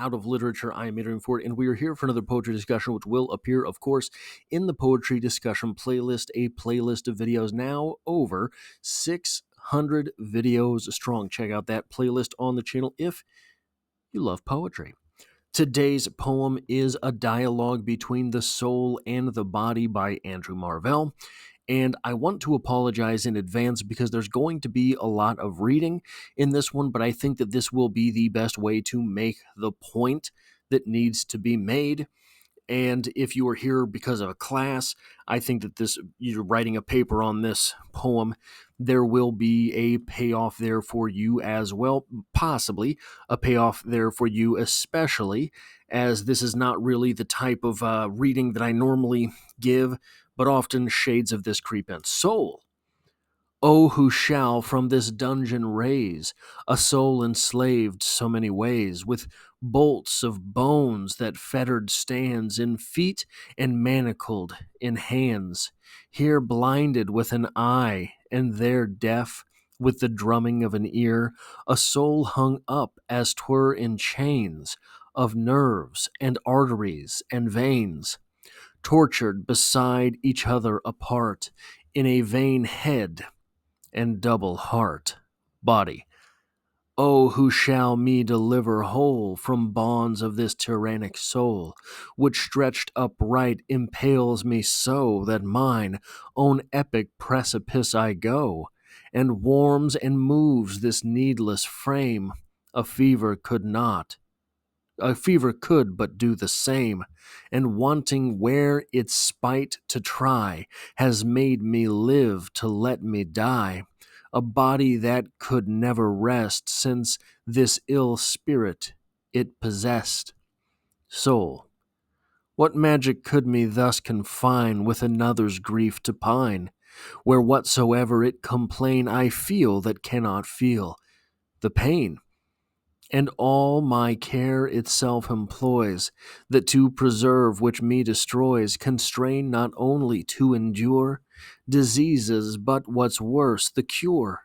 out of literature. I am entering for it, and we are here for another poetry discussion, which will appear, of course, in the poetry discussion playlist, a playlist of videos now over 600 videos strong. Check out that playlist on the channel if you love poetry. Today's poem is A Dialogue Between the Soul and the Body by Andrew Marvell. And I want to apologize in advance because there's going to be a lot of reading in this one, but I think that this will be the best way to make the point that needs to be made. And if you are here because of a class, I think that you're writing a paper on this poem, there will be a payoff there for you as well, possibly a payoff there for you, especially as this is not really the type of reading that I normally give, but often shades of this creep in. Soul. Oh, who shall from this dungeon raise a soul enslaved so many ways, with bolts of bones that fettered stands in feet and manacled in hands, here blinded with an eye and there deaf with the drumming of an ear, a soul hung up as 'twere in chains of nerves and arteries and veins, tortured beside each other apart in a vain head and double heart, body. Oh, who shall me deliver whole from bonds of this tyrannic soul, which stretched upright impales me so that mine own epic precipice I go, and warms and moves this needless frame. A fever could not. A fever could but do the same, and wanting where its spite to try, has made me live to let me die, a body that could never rest, since this ill spirit it possessed. Soul, what magic could me thus confine with another's grief to pine, where whatsoever it complain I feel that cannot feel the pain? And all my care itself employs, that to preserve which me destroys, constrain not only to endure diseases, but what's worse, the cure.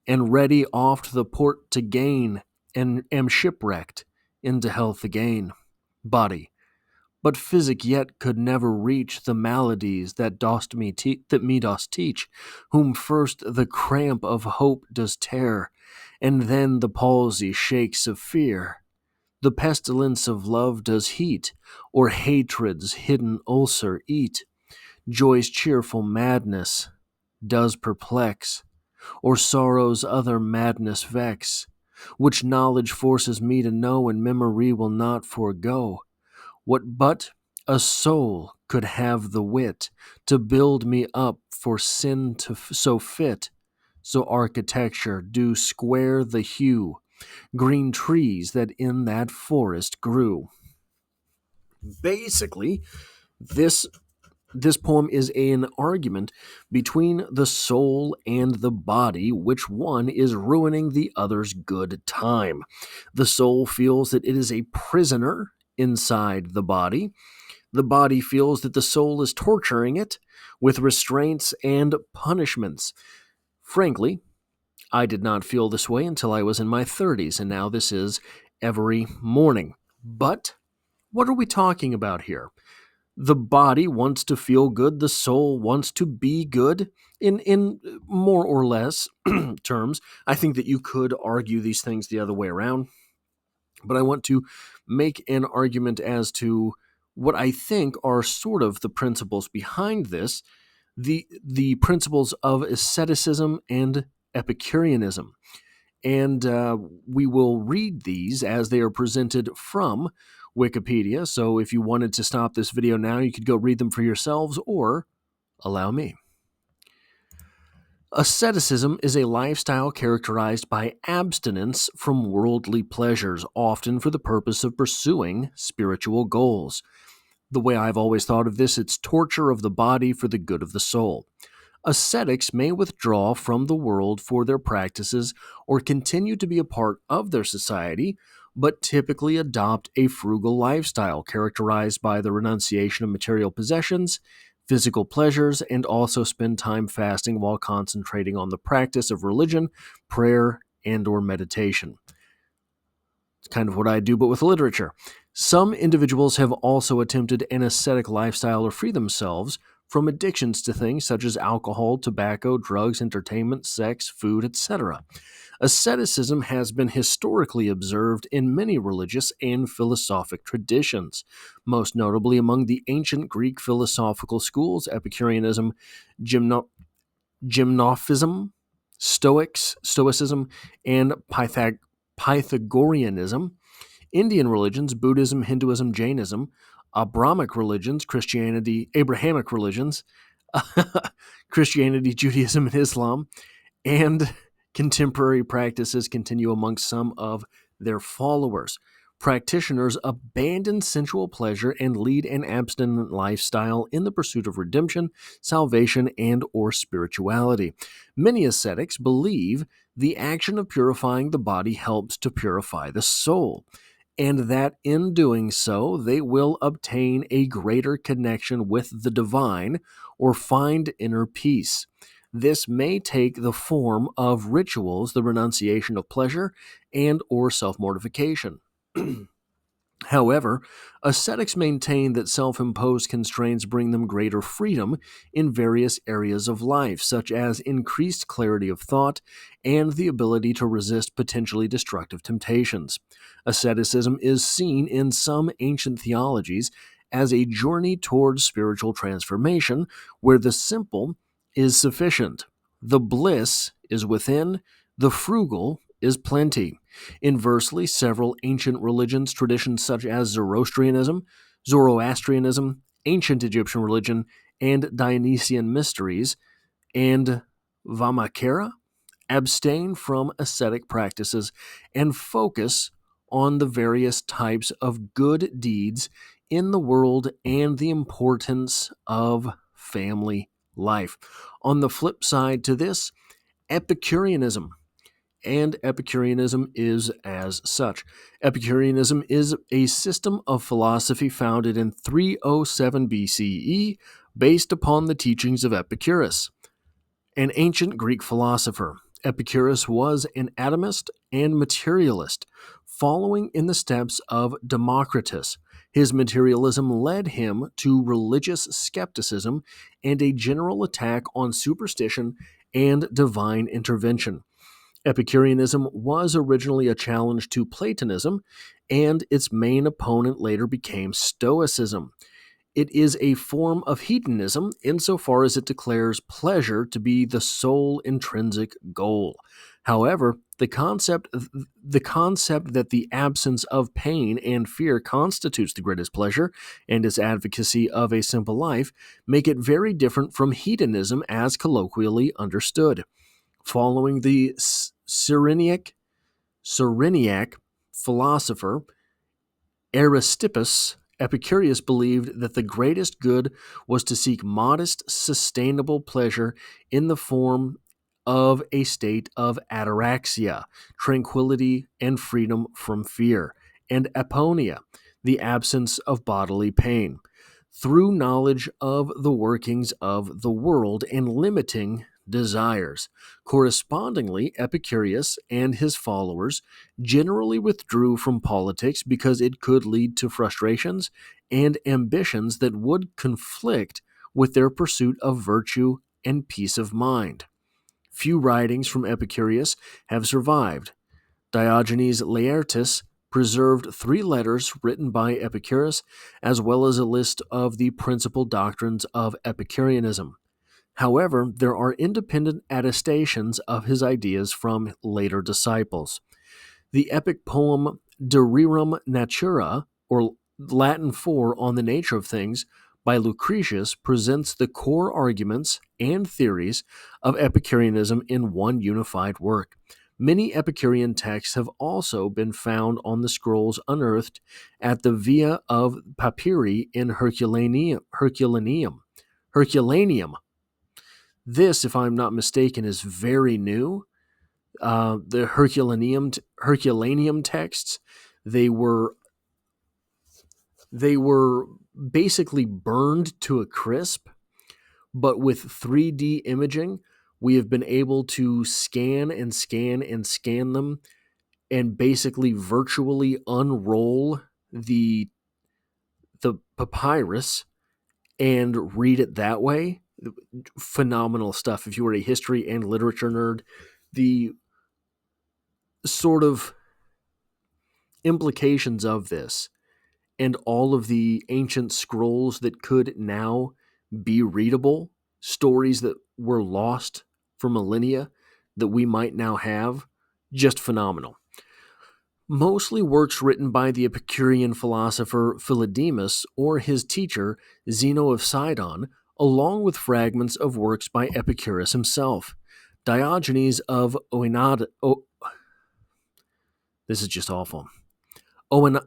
And ready oft the port to gain, and am shipwrecked into health again. Body, but physic yet could never reach the maladies that me dost teach, whom first the cramp of hope does tear, and then the palsy shakes of fear. The pestilence of love does heat, or hatred's hidden ulcer eat. Joy's cheerful madness does perplex, or sorrow's other madness vex, which knowledge forces me to know, and memory will not forego. What but a soul could have the wit to build me up for sin to so fit, so architecture do square the hue, green trees that in that forest grew. Basically, this poem is an argument between the soul and the body, which one is ruining the other's good time. The soul feels that it is a prisoner inside the body. The body feels that the soul is torturing it with restraints and punishments. Frankly, I did not feel this way until I was in my 30s, and now this is every morning. But what are we talking about here? The body wants to feel good, the soul wants to be good in more or less terms. I think that you could argue these things the other way around, but I want to make an argument as to what I think are sort of the principles behind this, the principles of asceticism and epicureanism. And we will read these as they are presented from Wikipedia. So if you wanted to stop this video now, you could go read them for yourselves or allow me. Asceticism is a lifestyle characterized by abstinence from worldly pleasures, often for the purpose of pursuing spiritual goals. The way I've always thought of this, it's torture of the body for the good of the soul. Ascetics may withdraw from the world for their practices or continue to be a part of their society, but typically adopt a frugal lifestyle characterized by the renunciation of material possessions, physical pleasures, and also spend time fasting while concentrating on the practice of religion, prayer, and or meditation. kind of what I do, but with literature. Some individuals have also attempted an ascetic lifestyle to free themselves from addictions to things such as alcohol, tobacco, drugs, entertainment, sex, food, etc. Asceticism has been historically observed in many religious and philosophic traditions, most notably among the ancient Greek philosophical schools, Epicureanism, Gymno- Gymnophism, Stoicism, and Pythagoreanism. Indian religions, Buddhism, Hinduism, Jainism, Abrahamic religions, Christianity, Abrahamic religions, Christianity, Judaism, and Islam, and contemporary practices continue amongst some of their followers. Practitioners abandon sensual pleasure and lead an abstinent lifestyle in the pursuit of redemption, salvation, and or spirituality. Many ascetics believe the action of purifying the body helps to purify the soul, and that in doing so, they will obtain a greater connection with the divine or find inner peace. This may take the form of rituals, the renunciation of pleasure, and or self-mortification. However, ascetics maintain that self-imposed constraints bring them greater freedom in various areas of life, such as increased clarity of thought and the ability to resist potentially destructive temptations. Asceticism is seen in some ancient theologies as a journey towards spiritual transformation where the simple is sufficient, the bliss is within, the frugal is plenty. Inversely, several ancient religions, traditions such as Zoroastrianism, ancient Egyptian religion, and Dionysian mysteries, and Vamakara, abstain from ascetic practices and focus on the various types of good deeds in the world and the importance of family life. On the flip side to this, Epicureanism, and Epicureanism is as such. Epicureanism is a system of philosophy founded in 307 BCE based upon the teachings of Epicurus, an ancient Greek philosopher. Epicurus was an atomist and materialist, following in the steps of Democritus. His materialism led him to religious skepticism and a general attack on superstition and divine intervention. Epicureanism was originally a challenge to Platonism, and its main opponent later became Stoicism. It is a form of hedonism insofar as it declares pleasure to be the sole intrinsic goal. However, the concept that the absence of pain and fear constitutes the greatest pleasure and its advocacy of a simple life make it very different from hedonism as colloquially understood. Following the Cyrenaic philosopher Aristippus, Epicurus believed that the greatest good was to seek modest, sustainable pleasure in the form of a state of ataraxia, tranquility and freedom from fear, and aponia, the absence of bodily pain, through knowledge of the workings of the world and limiting desires. Correspondingly, Epicurus and his followers generally withdrew from politics because it could lead to frustrations and ambitions that would conflict with their pursuit of virtue and peace of mind. Few writings from Epicurus have survived. Diogenes Laertius preserved 3 letters written by Epicurus, as well as a list of the principal doctrines of Epicureanism. However, there are independent attestations of his ideas from later disciples. The epic poem De Rerum Natura, or Latin for On the Nature of Things, by Lucretius presents the core arguments and theories of Epicureanism in one unified work. Many Epicurean texts have also been found on the scrolls unearthed at the Via of Papyri in Herculaneum. This, if I'm not mistaken, is very new. The Herculaneum texts, they were basically burned to a crisp, but with 3D imaging, we have been able to scan and scan and scan them and basically virtually unroll the papyrus and read it that way. Phenomenal stuff. If you were a history and literature nerd, the sort of implications of this and all of the ancient scrolls that could now be readable, stories that were lost for millennia that we might now have, just phenomenal. Mostly works written by the Epicurean philosopher Philodemus or his teacher Zeno of Sidon, along with fragments of works by Epicurus himself. Diogenes of this is just awful. Of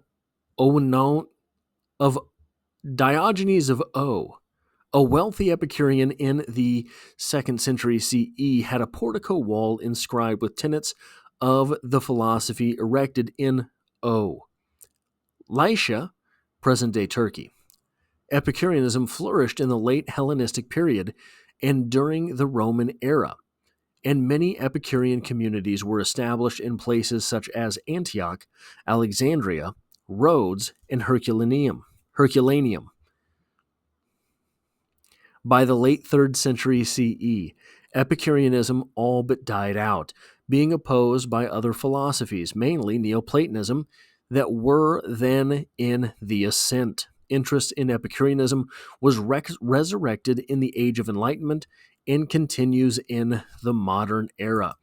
Diogenes of O, a wealthy Epicurean in the 2nd century CE, had a portico wall inscribed with tenets of the philosophy erected in O, Lycia, present-day Turkey. Epicureanism flourished in the late Hellenistic period and during the Roman era, and many Epicurean communities were established in places such as Antioch, Alexandria, Rhodes, and Herculaneum. By the late 3rd century CE, Epicureanism all but died out, being opposed by other philosophies, mainly Neoplatonism, that were then in the ascent. Interest in Epicureanism was resurrected in the Age of Enlightenment and continues in the modern era.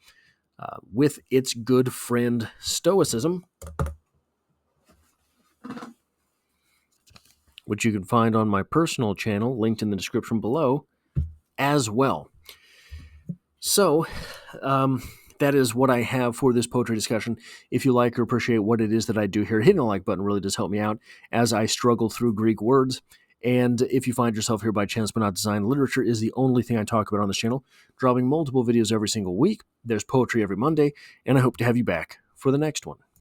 With its good friend Stoicism, which you can find on my personal channel, linked in the description below, as well. So, that is what I have for this poetry discussion. If you like or appreciate what it is that I do here, hitting the like button really does help me out as I struggle through Greek words. And if you find yourself here by chance but not design, literature is the only thing I talk about on this channel, dropping multiple videos every single week. There's poetry every Monday, and I hope to have you back for the next one.